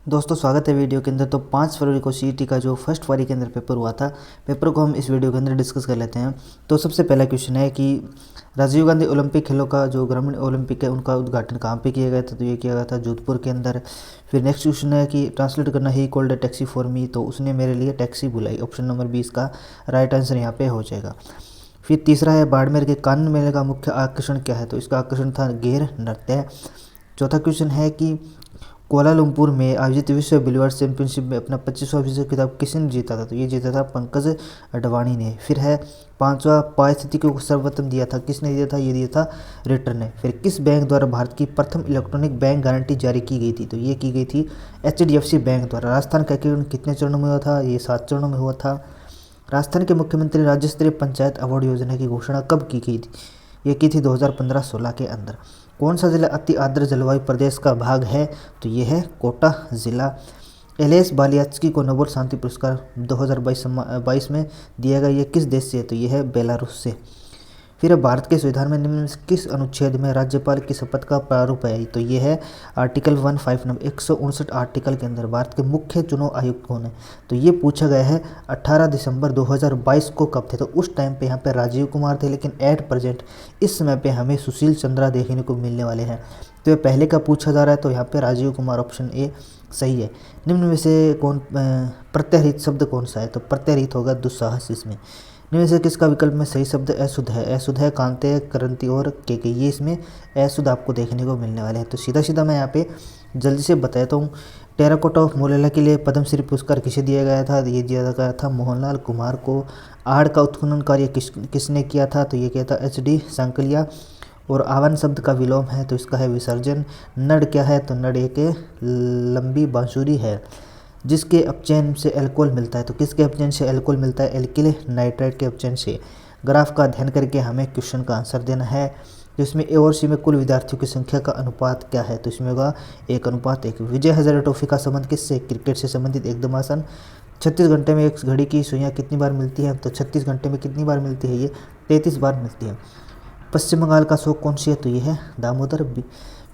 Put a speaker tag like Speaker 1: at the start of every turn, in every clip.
Speaker 1: दोस्तों स्वागत है वीडियो के अंदर। तो 5 फरवरी को सीईटी का जो फर्स्ट पारी के अंदर पेपर हुआ था, पेपर को हम इस वीडियो के अंदर डिस्कस कर लेते हैं। तो सबसे पहला क्वेश्चन है कि राजीव गांधी ओलंपिक खेलों का जो ग्रामीण ओलंपिक है उनका उद्घाटन कहाँ पे किया गया था? तो ये किया गया था जोधपुर के अंदर। फिर नेक्स्ट क्वेश्चन है कि ट्रांसलेट करना he called a taxi for me, तो उसने मेरे लिए टैक्सी बुलाई। ऑप्शन नंबर 20 का राइट आंसर यहाँ पे हो जाएगा। फिर तीसरा है बाड़मेर के कानन मेले का मुख्य आकर्षण क्या है? तो इसका आकर्षण था गेर नृत्य। चौथा क्वेश्चन है कि कोलालमपुर में आयोजित विश्व बिलियर्ड्स चैंपियनशिप में अपना 25वां विश्व खिताब किसने जीता था? तो ये जीता था पंकज अडवाणी ने। फिर है पांचवा पारिस्थितिकी को सर्वोत्तम दिया था, किसने दिया था? ये दिया था रिटर ने। फिर किस बैंक द्वारा भारत की प्रथम इलेक्ट्रॉनिक बैंक गारंटी जारी की गई थी? तो ये की गई थी HDFC बैंक द्वारा। राजस्थान का एकीकरण कितने चरणों में हुआ था? ये 7 चरणों में हुआ था। राजस्थान के मुख्यमंत्री राज्य स्तरीय पंचायत अवार्ड योजना की घोषणा कब की गई थी? ये की थी 2015-16 के अंदर। कौन सा जिला अति आर्द्र जलवायु प्रदेश का भाग है? तो ये है कोटा जिला। एलेस बालियात्स्की को नोबेल शांति पुरस्कार 2022 में दिया गया, ये किस देश से है? तो ये है बेलारूस से। फिर भारत के संविधान में निम्न में से किस अनुच्छेद में राज्यपाल की शपथ का प्रारूप है? तो ये है आर्टिकल 159 नंबर 159 आर्टिकल के अंदर। भारत के मुख्य चुनाव आयुक्त कौन है? तो ये पूछा गया है 18 दिसंबर 2022 को कब थे? तो उस टाइम पे यहाँ पे राजीव कुमार थे, लेकिन एट प्रेजेंट इस समय पे हमें सुशील चंद्रा देखने को मिलने वाले हैं। तो ये पहले का पूछा जा रहा है, तो यहाँ पे राजीव कुमार ऑप्शन ए सही है। निम्न में से कौन प्रत्याहृत शब्द कौन सा है? तो प्रत्याहृत होगा दुस्साहस। इसमें निम्न से किसका विकल्प में सही शब्द अशुद्ध है? अशुद्ध है कांते, करंती और के। ये इसमें अशुद्ध आपको देखने को मिलने वाले हैं। तो सीधा सीधा मैं यहाँ पे जल्दी से बताता हूँ। टेराकोटा ऑफ मोरेला के लिए पद्मश्री पुरस्कार किसे दिया गया था? ये दिया गया था मोहनलाल कुमार को। आहड़ का उत्खनन कार्य किसने किया था? तो ये किया था HD सांकलिया। और आवन शब्द का विलोम है, तो इसका है विसर्जन। नड क्या है? तो नड एक लंबी बांसुरी है जिसके अपचयन से एल्कोहल मिलता है। तो किसके अपचयन से एल्कोहल मिलता है? एल्किल नाइट्राइड के अपचयन से। ग्राफ का अध्ययन करके हमें क्वेश्चन का आंसर देना है। तो इसमें A और C में कुल विद्यार्थियों की संख्या का अनुपात क्या है? तो इसमें होगा 1:1। विजय हजारे ट्रॉफी का संबंध किससे? क्रिकेट से संबंधित। एकदम आसान। 36 घंटे में एक घड़ी की सुइयाँ कितनी बार मिलती है? तो 36 घंटे में कितनी बार मिलती है? ये 33 बार मिलती है। पश्चिम बंगाल का शोक कौन सी है? तो ये है दामोदर।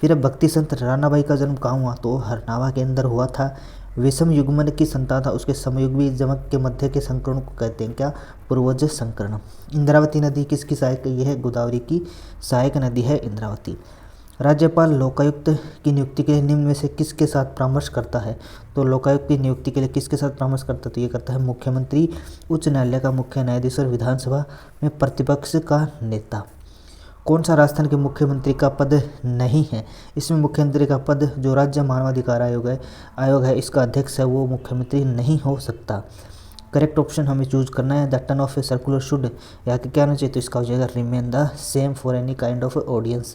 Speaker 1: फिर अब भक्ति संत रानाबाई का जन्म कहाँ हुआ? तो हरनावा के अंदर हुआ था। विषम युग्मन की संतान था, उसके समयुग्मी जमक के मध्य के संकरण को कहते हैं क्या? पूर्वज संकरण। इंद्रावती नदी किसकी सहायक? ये है गोदावरी की सहायक नदी है इंद्रावती। राज्यपाल लोकायुक्त की नियुक्ति के लिए निम्न में से किसके साथ परामर्श करता है? तो लोकायुक्त की नियुक्ति के लिए किसके साथ परामर्श करता है? तो ये करता है मुख्यमंत्री, उच्च न्यायालय का मुख्य न्यायाधीश और विधानसभा में प्रतिपक्ष का नेता। कौन सा राजस्थान के मुख्यमंत्री का पद नहीं है? इसमें मुख्यमंत्री का पद जो राज्य मानवाधिकार आयोग है इसका अध्यक्ष है, वो मुख्यमंत्री नहीं हो सकता। करेक्ट ऑप्शन हमें चूज करना है। The turn off a circular should यहाँ के क्या होना चाहिए? तो इसका हो जाएगा remain the same for any kind of audience.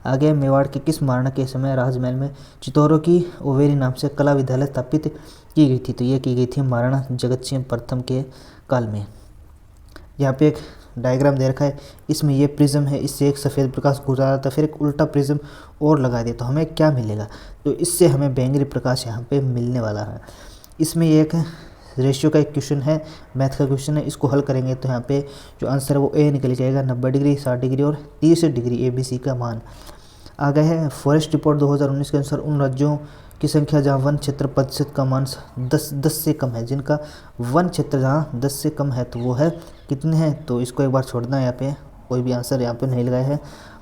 Speaker 1: आगे मेवाड़ के किस महाराणा के समय राजमहल में चितौरों की ओवेरी नाम से कला विद्यालय स्थापित की गई थी? तो ये की गई थी महाराणा जगत सिंह प्रथम के काल में। यहाँ पे एक डायग्राम दे रखा है, इसमें ये प्रिज्म है, इससे एक सफ़ेद प्रकाश गुजरा था, फिर एक उल्टा प्रिज्म और लगा दिया, तो हमें क्या मिलेगा? तो इससे हमें बैंगनी प्रकाश यहाँ पे मिलने वाला है। इसमें एक रेशियो का एक क्वेश्चन है, मैथ का क्वेश्चन है, इसको हल करेंगे तो यहाँ पे जो आंसर है वो ए निकल जाएगा। 90 डिग्री, 60 डिग्री और 30 डिग्री ABC का मान आ गया है। फॉरेस्ट रिपोर्ट 2019 के अनुसार उन राज्यों की संख्या जहाँ वन क्षेत्र प्रतिशत का मान 10 से कम है, जिनका वन क्षेत्र जहाँ 10 से कम है तो वो है कितने हैं? तो इसको एक बार छोड़ना है, यहाँ पे कोई भी आंसर यहाँ पे नहीं लगाया है।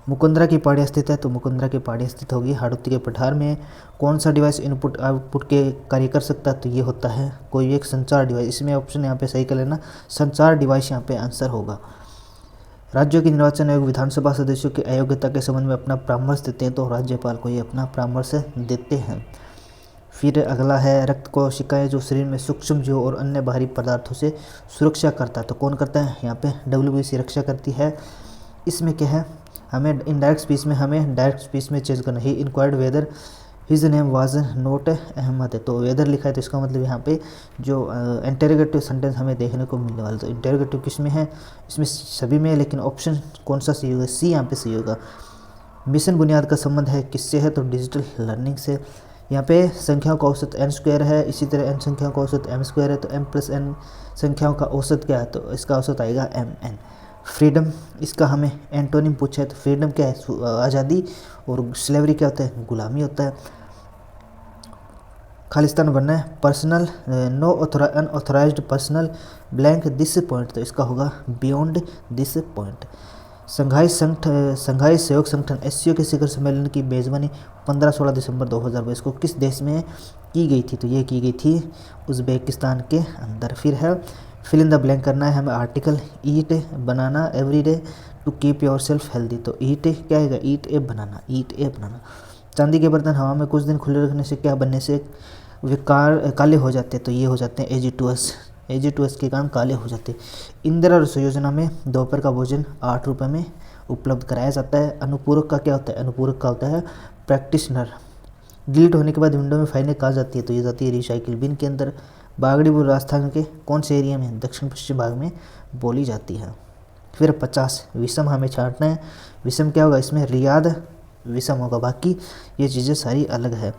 Speaker 1: मुकुंदरा की पहाड़ी स्थित है, तो मुकुंदरा की पहाड़ी स्थित होगी हाड़ौती के पठार में। कौन सा डिवाइस इनपुट आउटपुट के कार्य कर सकता है? तो ये होता है कोई एक संचार डिवाइस। इसमें ऑप्शन यहाँ पे सही कर लेना, संचार डिवाइस यहाँ पे आंसर होगा। राज्यों के निर्वाचन आयोग विधानसभा सदस्यों की अयोग्यता के संबंध में अपना परामर्श देते हैं, तो राज्यपाल को ये अपना परामर्श देते हैं। फिर अगला है रक्त कोशिकाएं जो शरीर में सूक्ष्म जीवों और अन्य बाहरी पदार्थों से सुरक्षा करता है, तो कौन करता है? यहाँ पे WBC रक्षा करती है। इसमें क्या है, हमें इनडायरेक्ट स्पीच में हमें डायरेक्ट स्पीच में चेंज करना है। He inquired whether his name was not Ahmad है, तो वेदर लिखा है, तो इसका मतलब यहाँ पे जो इंटेरोगेटिव सेंटेंस हमें देखने को मिलने वाला। तो इंटेरोगेटिव किस में है? इसमें सभी में है, लेकिन ऑप्शन कौन सा सही होगा? C यहाँ पे सही होगा। मिशन बुनियाद का संबंध है किससे है? तो डिजिटल लर्निंग से। यहाँ पे संख्याओं का औसत n² है, इसी तरह n संख्याओं का औसत m² है, तो m+n संख्याओं का औसत क्या है? तो इसका औसत आएगा mn। फ्रीडम, इसका हमें एंटोनिम पूछा है, तो फ्रीडम क्या है? आज़ादी, और स्लेवरी क्या होता है? गुलामी होता है। खालिस्तान बनना है, personnel no unauthorized personnel blank this point, तो इसका होगा बियॉन्ड दिस पॉइंट। संघाई सहयोग संगठन एससीओ के शिखर सम्मेलन की मेजबानी 15-16 दिसंबर 2022 को किस देश में की गई थी, तो ये की गई थी उज़्बेकिस्तान के अंदर। फिर है फिल इन द ब्लैंक करना है हमें article, eat banana every day to keep yourself healthy, तो ईट क्या आएगा, ईट ए बनाना, ईट ए बनाना। चांदी के बर्तन हवा में कुछ दिन खुले रखने से क्या बनने से वे काले हो जाते हैं, तो ये हो जाते हैं एजिटुअस के कारण काले हो जाते हैं। इंदिरा रसोई योजना में दोपहर का भोजन 8 रुपये में उपलब्ध कराया जाता है। अनुपूरक का क्या होता है, अनुपूरक का होता है प्रैक्टिशनर। डिलीट होने के बाद विंडो में फाइलें कहाँ जाती है, तो ये जाती है रिसाइकिल बिन के अंदर। बागड़ी बोली राजस्थान के कौन से एरिया में, दक्षिण पश्चिम भाग में बोली जाती है। फिर 50 विषम हमें छांटना है, विषम क्या होगा, इसमें रियाद विषम होगा, बाकी ये चीज़ें सारी अलग है।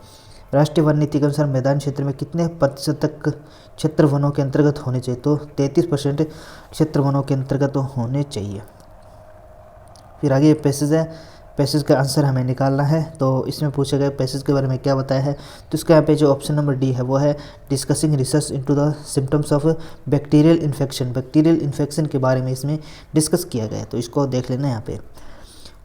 Speaker 1: राष्ट्रीय वन नीति के अनुसार मैदान क्षेत्र में कितने प्रतिशत तक क्षेत्र वनों के अंतर्गत होने चाहिए, तो 33% क्षेत्र वनों के अंतर्गत होने चाहिए। फिर आगे पैसेज है, पैसेज का आंसर हमें निकालना है, तो इसमें पूछा गया पैसेज के बारे में क्या बताया है, तो इसका यहाँ पे जो ऑप्शन नंबर डी है वो है discussing research into the symptoms of bacterial infection, bacterial infection के बारे में इसमें डिस्कस किया गया है, तो इसको देख लेना। यहाँ पे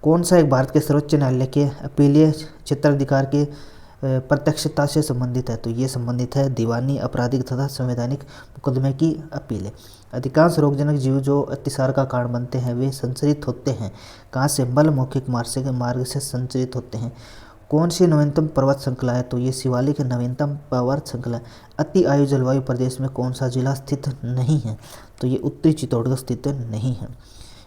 Speaker 1: कौन सा एक भारत के सर्वोच्च न्यायालय के अपीलीय क्षेत्राधिकार के प्रत्यक्षता से संबंधित है, तो ये संबंधित है दीवानी, आपराधिक तथा संवैधानिक मुकदमे की अपीलें। अधिकांश रोगजनक जीव जो अतिसार का कारण बनते हैं वे संचरित होते हैं कहाँ से, मल मौखिक मार्ग से संचरित होते हैं। कौन सी नवीनतम पर्वत श्रृंखला है, तो ये शिवालिक नवीनतम पर्वत श्रृंखला। अति आयु जलवायु प्रदेश में कौन सा जिला स्थित नहीं है, तो ये उत्तरी चित्तौड़गढ़ स्थित नहीं है।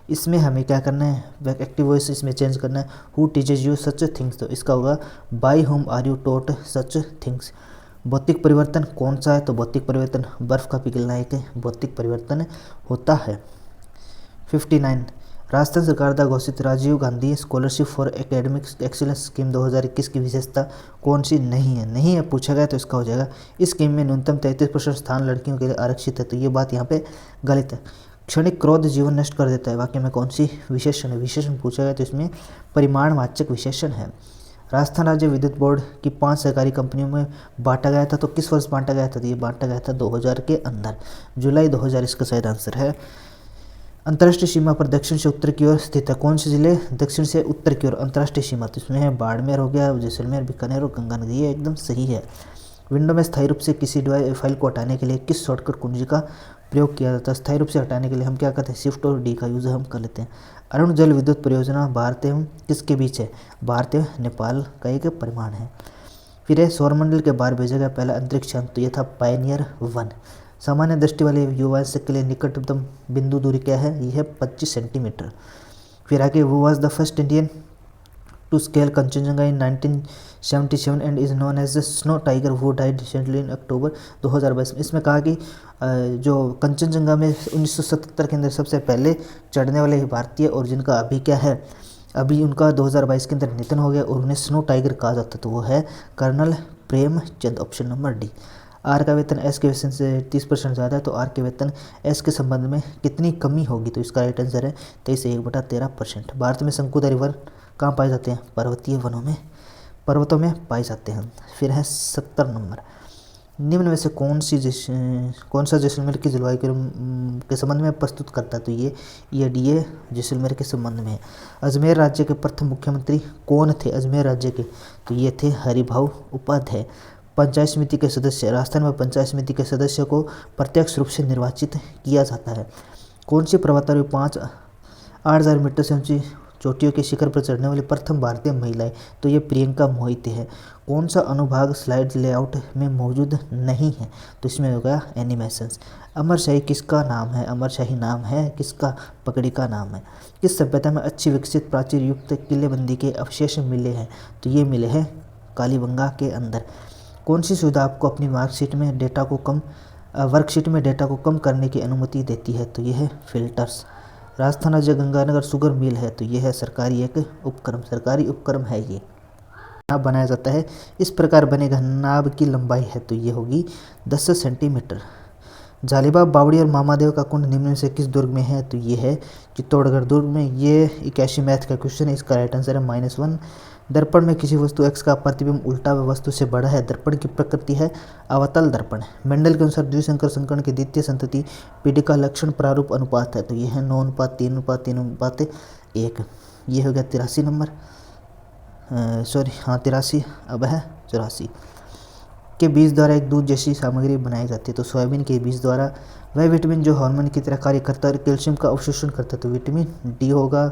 Speaker 1: इसमें हमें क्या करना है, एक्टिव वॉइस इसमें चेंज करना है, who teaches you such things, तो इसका होगा by whom are you taught such things. भौतिक परिवर्तन कौन सा है, तो भौतिक परिवर्तन बर्फ़ का पिघलना एक भौतिक परिवर्तन होता है। 59 राजस्थान सरकार द्वारा घोषित Rajiv Gandhi scholarship for academic excellence scheme 2021 की विशेषता कौन सी नहीं है पूछा गया, तो इसका हो जाएगा इस स्कीम में न्यूनतम 33% स्थान लड़कियों के लिए आरक्षित है, तो ये बात यहाँ पे गलत है। क्षणिक क्रोध जीवन नष्ट कर देता है, वाक्य में कौन सी विशेषण है, विशेषण पूछा गया तो इसमें परिमाणवाचक विशेषण है। राजस्थान राज्य विद्युत बोर्ड की 5 सहकारी कंपनियों में बांटा गया था, तो किस वर्ष बांटा गया था, तो ये बांटा गया था 2000 के अंदर, जुलाई 2000 इसका सही आंसर है। अंतर्राष्ट्रीय सीमा पर दक्षिण से उत्तर की ओर स्थित है, कौन से जिले दक्षिण से उत्तर की ओर अंतर्राष्ट्रीय सीमा, तो इसमें है बाड़मेर हो गया, जैसलमेर, बीकानेर और गंगा नदी, ये एकदम सही है। विंडो में स्थायी रूप से किसी फाइल को हटाने के लिए किस शॉर्टकट कुंजी का प्रयोग किया जाता है, स्थायी रूप से हटाने के लिए हम क्या करते हैं, शिफ्ट और डी का यूज़ हम कर लेते हैं। अरुण जल विद्युत परियोजना भारत एवं किसके बीच है, भारत एवं नेपाल का एक परिमाण है। फिर है सौरमंडल के बाहर भेजा गया पहला अंतरिक्ष यान, तो यह था पायनियर 1। सामान्य दृष्टि वाले युवा के लिए निकटतम बिंदु दूरी क्या है, यह है 25 सेंटीमीटर। फिर आगे वो was the first Indian to scale Kanchenjunga in 1977 and is known as the snow tiger who died recently in October 2022। इसमें कहा कि जो कंचनजंगा में 1977 के अंदर सबसे पहले चढ़ने वाले भारतीय और जिनका अभी क्या है, अभी उनका 2022 के अंदर निधन हो गया और उन्हें स्नो टाइगर कहा जाता, तो वो है colonel Premchand, option number D. आर का वेतन एस के वेतन से 30% ज़्यादा है, तो आर के वेतन एस के संबंध में कितनी कमी होगी, तो इसका राइट आंसर है 23 से 1/13%। भारत में शंकुधारी वन कहाँ पाए जाते हैं, पर्वतीय वनों में, पर्वतों में पाए जाते हैं। फिर है 70 नंबर, निम्न में से कौन सा जैसलमेर की जलवायु के संबंध में प्रस्तुत करता है, तो ये डी ए जैसलमेर के संबंध में है। अजमेर राज्य के प्रथम मुख्यमंत्री कौन थे, अजमेर राज्य के, तो ये थे हरिभाऊ उपाध्याय। पंचायत समिति के सदस्य, राजस्थान में पंचायत समिति के सदस्य को प्रत्यक्ष रूप से निर्वाचित किया जाता है। कौन सी पर्वतारोही 8,000 मीटर से ऊंची चोटियों के शिखर पर चढ़ने वाली प्रथम भारतीय महिलाएं, तो ये प्रियंका मोहिते है। कौन सा अनुभाग स्लाइड लेआउट में मौजूद नहीं है, तो इसमें होगा एनिमेशंस। अमरशाही किसका नाम है, अमरशाही नाम है किसका, पगड़ी का नाम है। किस सभ्यता में अच्छी विकसित प्राचीर युक्त किलेबंदी के अवशेष मिले हैं, तो ये मिले हैं कालीबंगा के अंदर। कौन सी सुविधा आपको अपनी वर्कशीट में डेटा को कम करने की अनुमति देती है, तो यह है फिल्टर्स। राजस्थान राज्य गंगानगर शुगर मिल है, तो यह है सरकारी एक उपक्रम, सरकारी उपक्रम है ये। नाव बनाया जाता है, इस प्रकार बनेगा नाव की लंबाई है, तो ये होगी 10 सेंटीमीटर। जालीबाग, बावड़ी और मामादेव का कुंड निम्न में से किस दुर्ग में है, तो ये है चित्तौड़गढ़ दुर्ग में। ये 81 मैथ का क्वेश्चन है, इसका राइट आंसर है -1। दर्पण में किसी वस्तु x का प्रतिबिंब उल्टा व वस्तु से बड़ा है। दर्पण की प्रकृति है अवतल दर्पण। मेंडल के अनुसार द्विसंकर संकरण की द्वितीय संतति पीढ़ी का लक्षण प्रारूप अनुपात है, तो यह है 9:3:3:1। ये हो गया 83 नंबर, सॉरी हाँ 83, अब है 84। के बीज द्वारा एक दूध जैसी सामग्री बनाई जाती है, तो सोयाबीन के बीज द्वारा। वह विटामिन जो हार्मोन की तरह कार्य करता है और कैल्शियम का अवशोषण करता है, तो विटामिन डी होगा।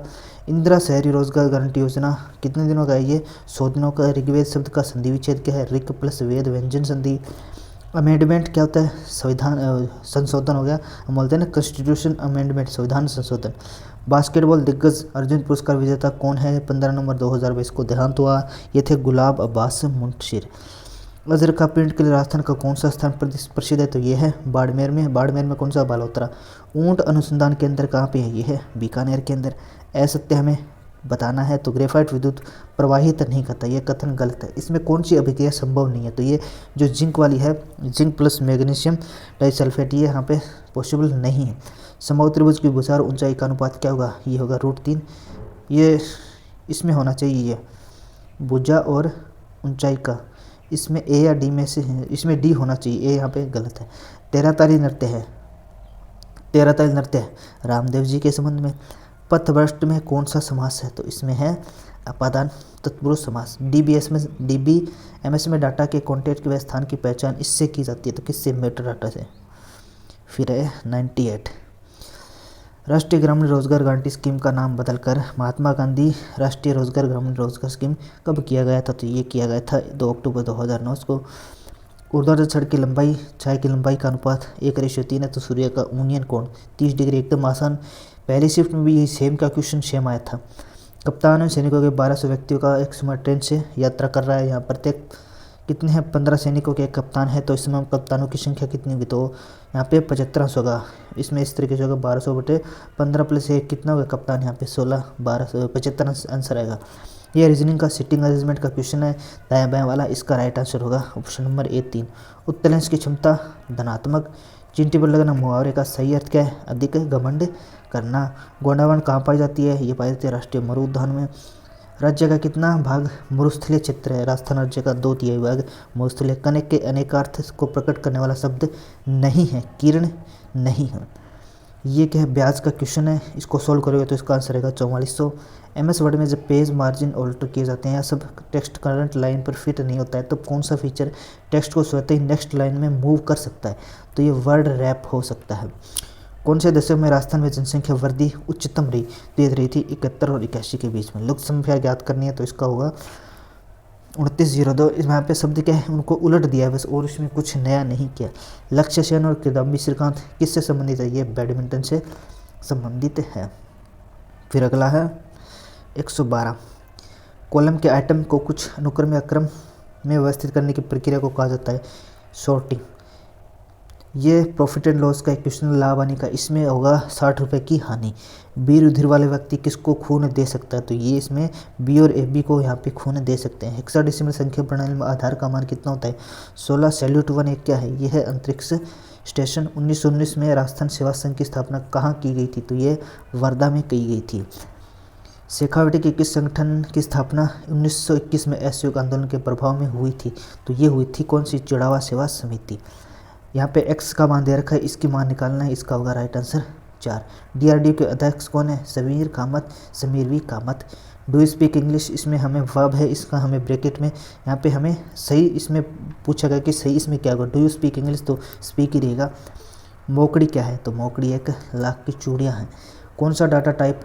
Speaker 1: इंदिरा शहरी रोजगार गारंटी योजना कितने दिनों का है? ये 100 दिनों का। ऋग्वेद शब्द का संधि विच्छेद क्या है? ऋक प्लस वेद व्यंजन संधि। अमेंडमेंट क्या होता है? संविधान संशोधन हो गया, हम बोलते हैं ना कॉन्स्टिट्यूशन अमेंडमेंट, संविधान संशोधन। बास्केटबॉल दिग्गज अर्जुन पुरस्कार विजेता कौन है? 15 नवंबर 2022 को देहांत हुआ। ये थे गुलाब अब्बास मुंशीर। अजर का प्रिंट के लिए राजस्थान का कौन सा स्थान प्रसिद्ध है? तो ये है बाड़मेर में। बाड़मेर में कौन सा बालोतरा। ऊंट अनुसंधान केंद्र कहाँ पे है? ये है बीकानेर के अंदर। असत्य हमें बताना है, तो ग्रेफाइट विद्युत प्रवाहित नहीं करता, ये कथन गलत है। इसमें कौन सी अभिक्रिया संभव नहीं है? तो ये जो जिंक वाली है, जिंक प्लस मैग्नीशियम डाइसल्फेट, ये यहाँ पे पॉसिबल नहीं है। समबाहु त्रिभुज की भुजा और ऊंचाई का अनुपात क्या होगा? ये होगा √3। ये इसमें होना चाहिए, ये भुजा और ऊंचाई का, इसमें ए या डी में से है, इसमें डी होना चाहिए, ए यहाँ पे गलत है। तेराताली नृत्य है, तेराताली नृत्य है रामदेव जी के संबंध में। पथभ्रष्ट में कौन सा समास है? तो इसमें है अपादान तत्पुरुष समास। DBMS में डाटा के कॉन्टेक्ट के स्थान की पहचान इससे की जाती है, तो किससे? मेटा डाटा से। फिर है 98। राष्ट्रीय ग्रामीण रोजगार गारंटी स्कीम का नाम बदलकर महात्मा गांधी राष्ट्रीय रोजगार ग्रामीण रोजगार स्कीम कब किया गया था? तो ये किया गया था 2 अक्टूबर 2009 को। ऊर्ध्वाधर छड़ की लंबाई छाया की लंबाई का अनुपात 1:3 है, तो सूर्य का ऊनियन कोण 30 डिग्री, एकदम आसान। पहली शिफ्ट में भी यही सेम का क्वेश्चन सेम आया था। कप्तान सैनिकों के 1200 व्यक्तियों का एक समय ट्रेन से यात्रा कर रहा है। यहाँ प्रत्येक कितने हैं? 15 सैनिकों के एक कप्तान है, तो इस समय कप्तानों की संख्या कितनी होगी? तो यहाँ पे 75 होगा। इसमें इस तरीके से होगा 1200/15 + 1 कितना होगा कप्तान? यहाँ पे 16, 12, 75 आंसर आएगा। ये रीजनिंग का सिटिंग अरेंजमेंट का क्वेश्चन है, दाएं बाएं वाला। इसका राइट आंसर होगा ऑप्शन नंबर A3। उत्तोलन की क्षमता धनात्मक। चींटी पर लगना मुहावरे का सही अर्थ क्या है? अधिक घमंड करना। गोंडावण कहाँ पाई जाती है? ये पाई जाती है राष्ट्रीय मरु उद्यान में। राज्य का कितना भाग मरुस्थलीय क्षेत्र है? राजस्थान राज्य का 2/3 भाग मरुस्थलीय। कनक के अनेकार्थ को प्रकट करने वाला शब्द नहीं है, किरण नहीं है। ये क्या है? ब्याज का क्वेश्चन है, इसको सोल्व करोगे तो इसका आंसर रहेगा 4400। MS वर्ड में जब पेज मार्जिन ऑल्टर किए जाते हैं, सब टेक्स्ट करंट लाइन पर फिट नहीं होता है, तो कौन सा फीचर टेक्स्ट को स्वतः ही नेक्स्ट लाइन में मूव कर सकता है? तो ये वर्ड रैप हो सकता है। कौन से दशक में राजस्थान में जनसंख्या वृद्धि उच्चतम रही? दे रही थी 71 और 81 के बीच में। लोक संख्या ज्ञात करनी है, तो इसका होगा 2902। इस यहाँ पे शब्द क्या है? उनको उलट दिया है बस, और इसमें कुछ नया नहीं किया। लक्ष्य सेन और किदाम्बी श्रीकांत किससे संबंधित है? ये बैडमिंटन से संबंधित है। फिर अगला है 112। कॉलम के आइटम को कुछ अनुक्रम या क्रम में व्यवस्थित करने की प्रक्रिया को कहा जाता है सॉर्टिंग। ये प्रॉफिट एंड लॉस का एक क्वेश्चन, लाभ हानि का। इसमें होगा 60 रुपये की हानि। बी रुधिर वाले व्यक्ति किसको खून दे सकता है? तो ये इसमें बी और AB को यहाँ पे खून दे सकते हैं। हेक्साडेसिमल संख्या प्रणाली में आधार का मान कितना होता है? 16। सैल्यूट 1 एक क्या है? ये है अंतरिक्ष स्टेशन। 1919 में राजस्थान सेवा संघ की स्थापना कहाँ की गई थी? तो ये वर्धा में की गई थी। शेखावटी के किस संगठन की स्थापना 1921 में असहयोग आंदोलन के प्रभाव में हुई थी? तो ये हुई थी कौन सी? चिड़ावा सेवा समिति। यहाँ पे x का मान दे रखा है, इसकी मान निकालना है, इसका होगा राइट आंसर 4। DRDO के अध्यक्ष कौन है? Sameer Kamath, Sameer V Kamath. Do you speak English, इसमें हमें वर्ब है, इसका हमें ब्रैकेट में यहाँ पे हमें सही इसमें पूछा गया कि सही इसमें क्या होगा? डू यू स्पीक इंग्लिश, तो स्पीक ही रहेगा। मोकड़ी क्या है? तो मोकड़ी 1 लाख की चूड़ियाँ हैं। कौन सा डाटा टाइप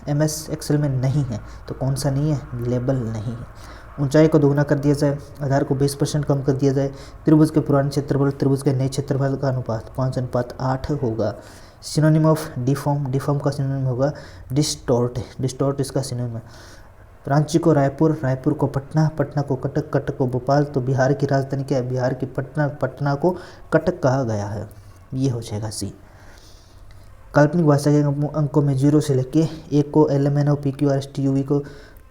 Speaker 1: MS एक्सेल में नहीं है? तो कौन सा नहीं है? लेबल नहीं है। ऊंचाई को दोगुना कर दिया जाए, आधार को 20% कम कर दिया जाए। त्रिभुज के पुराने क्षेत्रफल त्रिभुज के नए क्षेत्रफल का अनुपात 5:8 होगा। सिनोनिम ऑफ डिफॉर्म, डिफॉर्म का सिनोनिम होगा डिस्टॉर्ट, डिस्टॉर्ट इसका सिनोनिम है। रांची को रायपुर, रायपुर को पटना, पटना को कटक, कटक को भोपाल। तो बिहार की राजधानी क्या है? बिहार की पटना, पटना को कटक कहा गया है। ये हो जाएगा C। काल्पनिक भाषा के अंकों में 0 से लेके 1 को LMNO PQRST UV को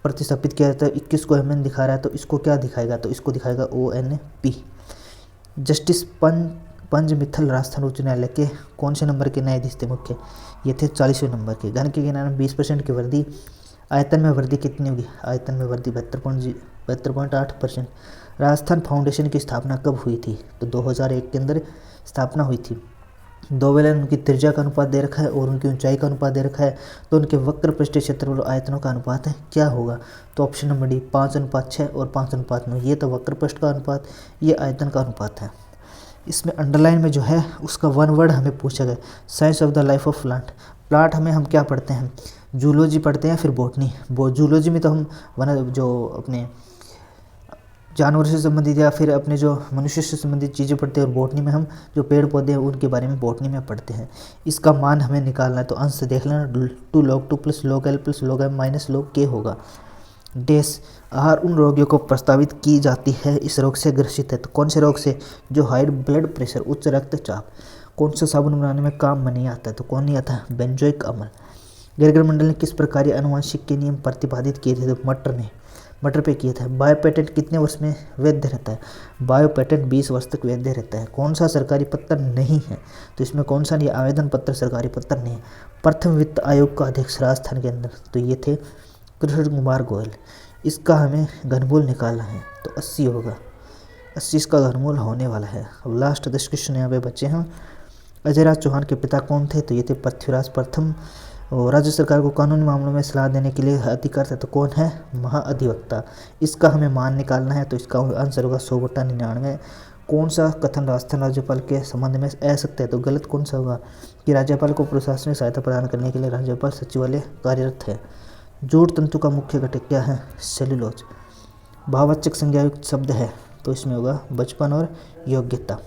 Speaker 1: प्रतिस्थापित किया जाता है। 21 को MN दिखा रहा है, तो इसको क्या दिखाएगा? तो इसको दिखाएगा ONP। जस्टिस पंज मित्तल राजस्थान उच्च न्यायालय के कौन से नंबर के न्यायाधीश थे मुख्य? ये थे 40वें नंबर के। घन के किनारे में 20% की वृद्धि, आयतन में वृद्धि कितनी होगी? आयतन में वृद्धि 72.8%। राजस्थान फाउंडेशन की स्थापना कब हुई थी? तो 2001 के अंदर स्थापना हुई थी। दो बेलन उनकी त्रिज्या का अनुपात दे रखा है और उनकी ऊंचाई का अनुपात दे रखा है, तो उनके वक्र पृष्ठीय क्षेत्रफल और आयतनों का अनुपात है क्या होगा? तो ऑप्शन नंबर डी 5:6 और 5:9। ये तो वक्र पृष्ठ का अनुपात, ये आयतन का अनुपात है। इसमें अंडरलाइन में जो है उसका वन वर्ड हमें पूछा गया, science of the life of plant. Plant हमें हम क्या पढ़ते हैं? जूलॉजी पढ़ते हैं, फिर बॉटनी। जूलॉजी में तो हम वन जो अपने जानवर से संबंधित या फिर अपने जो मनुष्य से संबंधित चीज़ें पढ़ते हैं, और बॉटनी में हम जो पेड़ पौधे हैं उनके बारे में बॉटनी में पढ़ते हैं। इसका मान हमें निकालना है, तो अंश से देख लेना, 2 log 2 + log L + log M - log K होगा। डैश आहार उन रोगियों को प्रस्तावित की जाती है इस रोग से ग्रसित है, तो कौन से रोग से? जो हाई ब्लड प्रेशर, उच्च रक्तचाप। कौन सा साबुन बनाने में काम में नहीं आता है? तो कौन नहीं आता? बेंजोइक अम्ल। गिरगर मंडल ने किस प्रकार आनुवंशिक के नियम प्रतिपादित किए थे? तो मटर पे किए थे। बायो पेटेंट कितने वर्ष में वैध रहता है? बायो पेटेंट 20 वर्ष तक वैध रहता है। कौन सा सरकारी पत्र नहीं है? तो इसमें कौन सा नहीं? आवेदन पत्र सरकारी पत्र नहीं है। प्रथम वित्त आयोग का अध्यक्ष राजस्थान के अंदर, तो ये थे कृष्ण कुमार गोयल। इसका हमें घनमूल निकालना है, तो 80 होगा। 80 इसका घनमूल होने वाला है। अब लास्ट 10 क्वेश्चन यहाँ पे बचे हैं। अजयराज चौहान के पिता कौन थे? तो ये थे पृथ्वीराज प्रथम। और राज्य सरकार को कानूनी मामलों में सलाह देने के लिए अधिकार है, तो कौन है? महाअधिवक्ता। इसका हमें मान निकालना है, तो इसका आंसर होगा 100/99। कौन सा कथन राजस्थान राज्यपाल के संबंध में असत्य है? तो गलत कौन सा होगा? कि राज्यपाल को प्रशासनिक सहायता प्रदान करने के लिए राज्यपाल सचिवालय कार्यरत है। जूट तंतु का मुख्य घटक क्या है? सेलुलोज। भाववाचक संज्ञायुक्त शब्द है, तो इसमें होगा बचपन और योग्यता।